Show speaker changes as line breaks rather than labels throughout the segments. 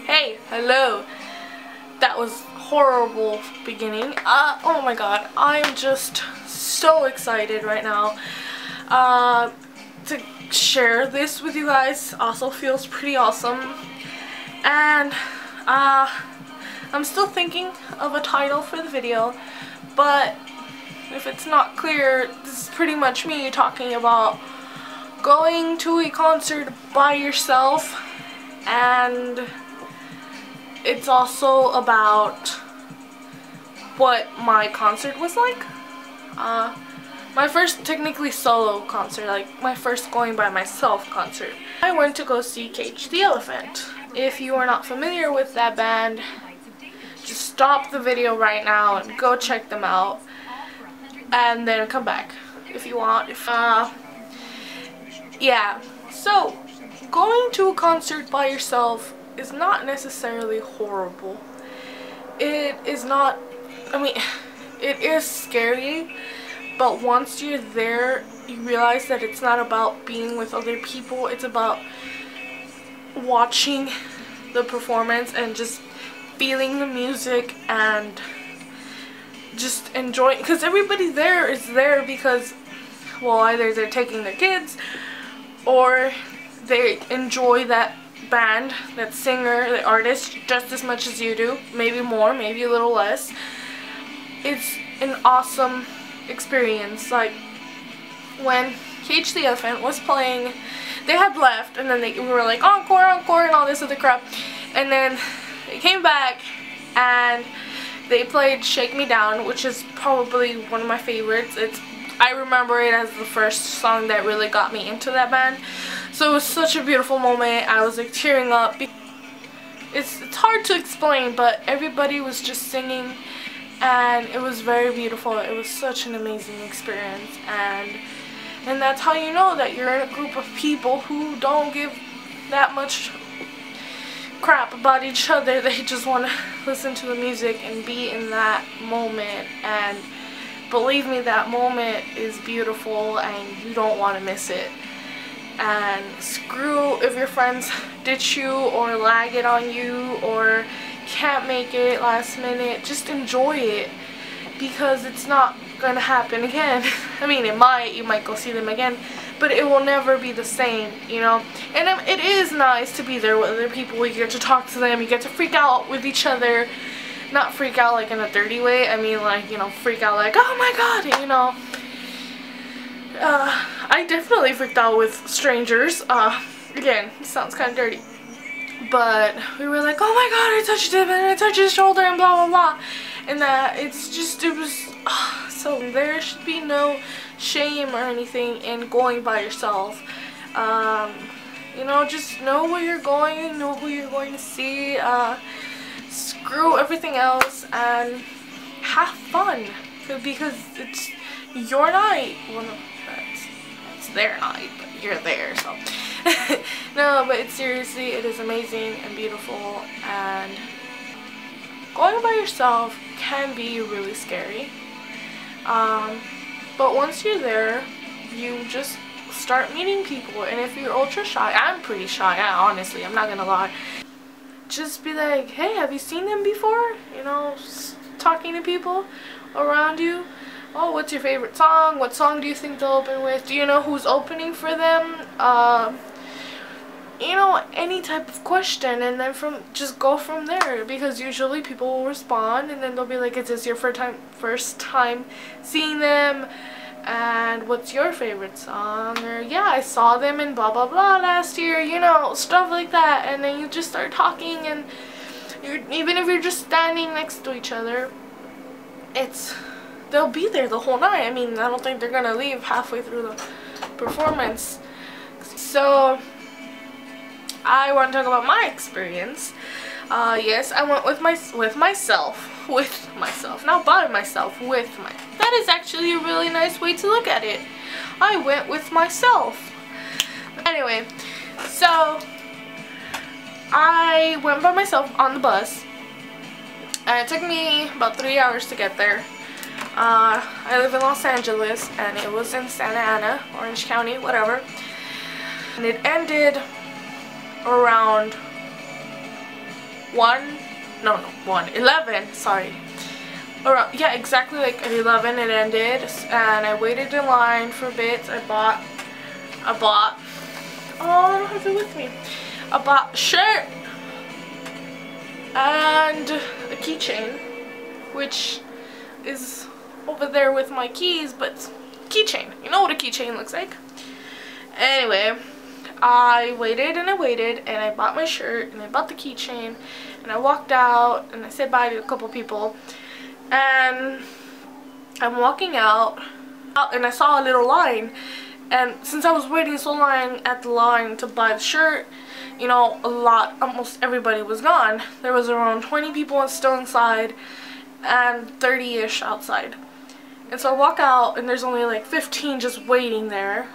Hey, hello. That was horrible beginning. Oh my god, I'm just so excited right now to share this with you guys. Also feels pretty awesome. And I'm still thinking of a title for the video, but if it's not clear, this is pretty much me talking about going to a concert by yourself, and it's also about what my concert was like. My first technically solo concert, like my first going by myself concert. I went to go see Cage the Elephant. If you are not familiar with that band, just stop the video right now and go check them out, and then come back if you want. Yeah, so going to a concert by yourself is not necessarily horrible. It is not, I mean, it is scary, but once you're there, you realize that it's not about being with other people, it's about watching the performance and just feeling the music and just enjoying, because everybody there is there because, well, either they're taking their kids or they enjoy that band, that singer, the artist just as much as you do, maybe more, maybe a little less. It's an awesome experience. Like when Cage the Elephant was playing, they had left and then we were like encore, encore and all this other crap, and then they came back and they played Shake Me Down, which is probably one of my favorites. I remember it as the first song that really got me into that band. So it was such a beautiful moment. I was like tearing up. It's hard to explain, but everybody was just singing and it was very beautiful. It was such an amazing experience, and that's how you know that you're in a group of people who don't give that much crap about each other. They just want to listen to the music and be in that moment, and believe me, that moment is beautiful and you don't want to miss it. And screw if your friends ditch you or lag it on you or can't make it last minute. Just enjoy it, because it's not gonna happen again. I mean, you might go see them again, but it will never be the same, you know. And it is nice to be there with other people. You get to talk to them, you get to freak out with each other. Not freak out like in a dirty way, I mean like, you know, freak out like, oh my god, you know. I definitely freaked out with strangers. Again, it sounds kind of dirty. But we were like, oh my god, I touched him and I touched his shoulder and blah blah blah. And it was, so there should be no shame or anything in going by yourself. You know, just know where you're going, know who you're going to see. Screw everything else and have fun, because it's your night. Well, no, that's their night, but you're there, so. No, but seriously, it is amazing and beautiful, and going by yourself can be really scary. But once you're there, you just start meeting people, and if you're ultra shy, I'm pretty shy, honestly, I'm not gonna lie. Just be like, hey, have you seen them before? You know, talking to people around you. Oh, what's your favorite song? What song do you think they'll open with? Do you know who's opening for them? You know, any type of question, and then just go from there, because usually people will respond and then they'll be like, is this your first time seeing them? And what's your favorite song? Or, yeah, I saw them in blah blah blah last year, you know, stuff like that. And then you just start talking, and even if you're just standing next to each other, they'll be there the whole night. I mean, I don't think they're gonna leave halfway through the performance. So I want to talk about my experience. Yes, I went with myself, not by myself, with myself. That is actually a really nice way to look at it. I went with myself. Anyway, so I went by myself on the bus, and it took me about 3 hours to get there. I live in Los Angeles, and it was in Santa Ana, Orange County, whatever. And it ended around 11, sorry. Or, yeah, exactly like at 11 it ended, and I waited in line for bits. I bought, oh, I don't have it with me. I bought a shirt and a keychain, which is over there with my keys, but keychain. You know what a keychain looks like. Anyway, I waited and I waited, and I bought my shirt and I bought the keychain, and I walked out and I said bye to a couple people, and I'm walking out and I saw a little line, and since I was waiting so long at the line to buy the shirt, you know, almost everybody was gone. There was around 20 people still inside and 30-ish outside. And so I walk out and there's only like 15 just waiting there.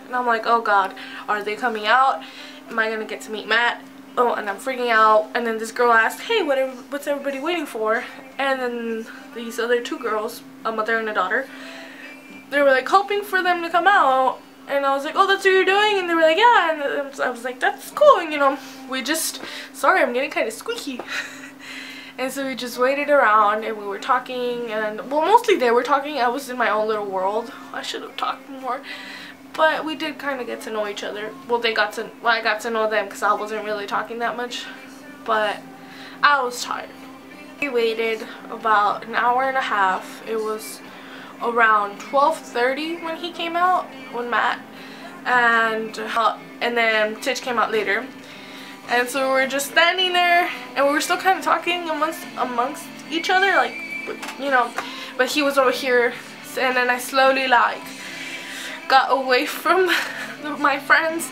And I'm like, oh god, are they coming out? Am I gonna get to meet Matt? Oh, and I'm freaking out. And then this girl asked, hey, what's everybody waiting for? And then these other two girls, a mother and a daughter, they were like hoping for them to come out. And I was like, oh, that's what you're doing? And they were like, yeah. And I was like, that's cool. And, you know, we just, sorry, I'm getting kind of squeaky. And so we just waited around and we were talking. And, well, mostly they were talking. I was in my own little world. I should have talked more. But we did kind of get to know each other. Well, I got to know them because I wasn't really talking that much. But I was tired. We waited about an hour and a half. It was around 12:30 when he came out, when Matt, and then Titch came out later. And so we were just standing there, and we were still kind of talking amongst each other, like, you know, but he was over here, and then I slowly, like, got away from my friends,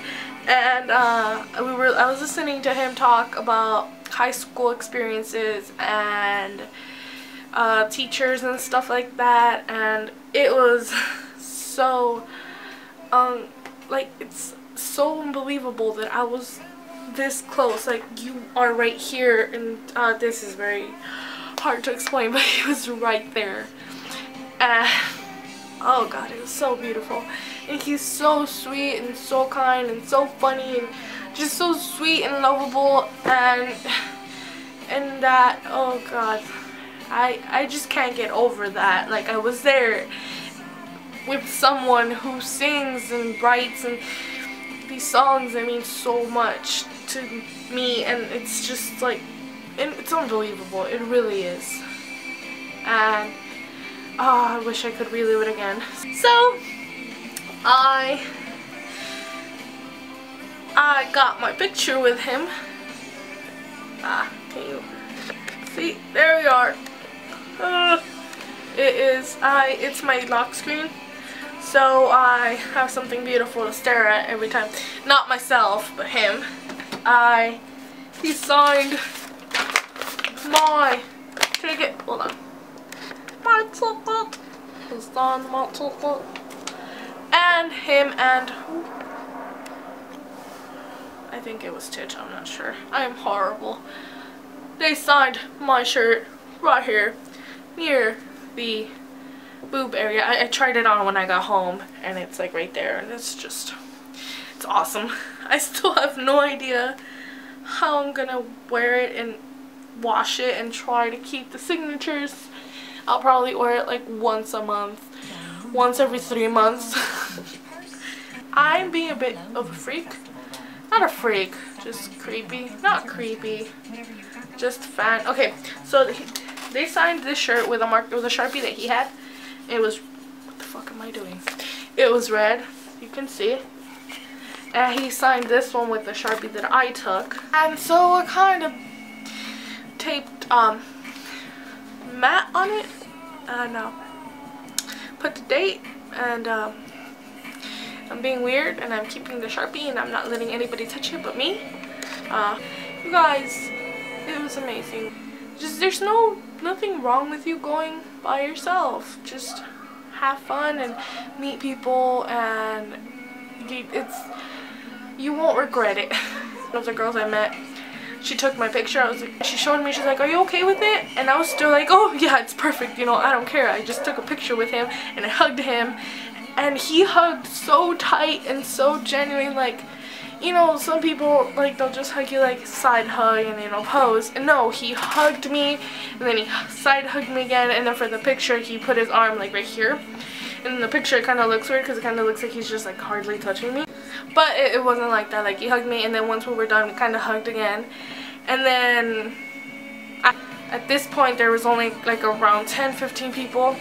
and I was listening to him talk about high school experiences and teachers and stuff like that, and it was so like, it's so unbelievable that I was this close. Like, you are right here, and this is very hard to explain, but he was right there, and oh god, it was so beautiful. And he's so sweet and so kind and so funny and just so sweet and lovable, and that, oh god, I just can't get over that. Like, I was there with someone who sings and writes, and these songs, I mean, so much to me, and it's just like, it's unbelievable. It really is. And oh, I wish I could relive it again. So I got my picture with him. Can you see? There we are. It's my lock screen, so I have something beautiful to stare at every time. Not myself, but him. He signed my ticket. Hold on. My ticket. He signed my ticket. And him and I think it was Titch, I'm not sure. I am horrible. They signed my shirt right here near the boob area. I tried it on when I got home, and it's like right there, and it's awesome. I still have no idea how I'm gonna wear it and wash it and try to keep the signatures. I'll probably wear it like once a month, once every 3 months. I'm being a bit of a freak. Not a freak, just creepy. Not creepy, just fan. Okay, so they signed this shirt with a mark. It was a Sharpie that he had. It was, what the fuck am I doing? It was red, you can see. And he signed this one with the Sharpie that I took. And so I kind of taped Matt on it, and put the date, and I'm being weird, and I'm keeping the Sharpie, and I'm not letting anybody touch it but me. You guys, it was amazing. Just, there's nothing wrong with you going by yourself. Just have fun and meet people, and you won't regret it. One of the girls I met, she took my picture. She showed me, she's like, are you okay with it? And I was still like, oh yeah, it's perfect, you know, I don't care. I just took a picture with him, and I hugged him, and he hugged so tight and so genuine, like, you know, some people, like, they'll just hug you, like, side hug and, you know, pose. And no, he hugged me, and then he side hugged me again, and then for the picture, he put his arm, like, right here. And in the picture, it kind of looks weird because it kind of looks like he's just, like, hardly touching me. But it wasn't like that. Like, he hugged me, and then once we were done, we kind of hugged again. And then at this point, there was only, like, around 10-15 people.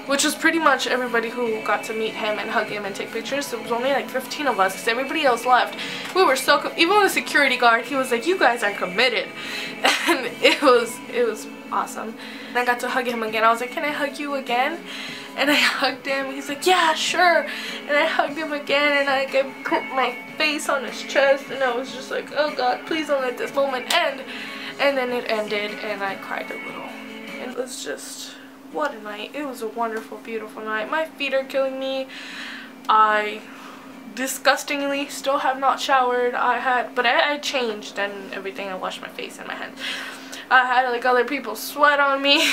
Which was pretty much everybody who got to meet him and hug him and take pictures. So it was only like 15 of us because everybody else left. We were so, even the security guard, he was like, you guys are committed. And it was awesome. And I got to hug him again. I was like, can I hug you again? And I hugged him. He's like, yeah, sure. And I hugged him again, and I put my face on his chest, and I was just like, oh God, please don't let this moment end. And then it ended, and I cried a little. And it was just, what a night. It was a wonderful, beautiful night. My feet are killing me. I disgustingly still have not showered. But I changed and everything. I washed my face and my hands. I had like other people sweat on me.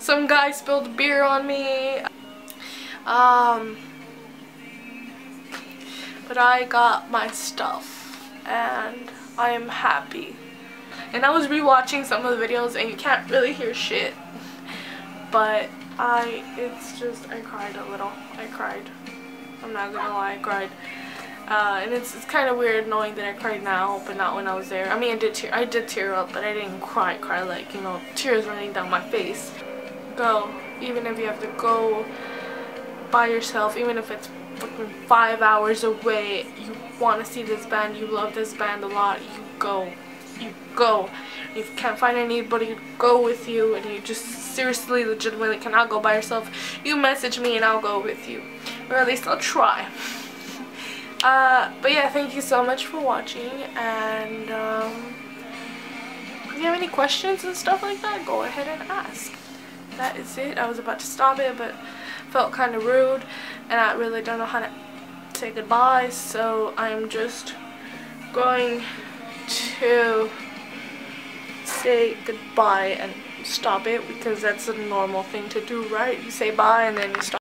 Some guy spilled beer on me. But I got my stuff and I am happy. And I was rewatching some of the videos and you can't really hear shit. But it's just, I cried a little. I cried. I'm not gonna lie, I cried. And it's kind of weird knowing that I cried now, but not when I was there. I mean, I did tear up, but I didn't cry like, you know, tears running down my face. Go. Even if you have to go by yourself, even if it's fucking 5 hours away, you want to see this band, you love this band a lot, you go. You go. If you can't find anybody to go with you and you just seriously legitimately cannot go by yourself, you message me and I'll go with you, or at least I'll try. But yeah, thank you so much for watching, and if you have any questions and stuff like that, go ahead and ask. That is it. I was about to stop it, but felt kind of rude and I really don't know how to say goodbye, so I'm just going to say goodbye and stop it, because that's a normal thing to do, right? You say bye and then you stop.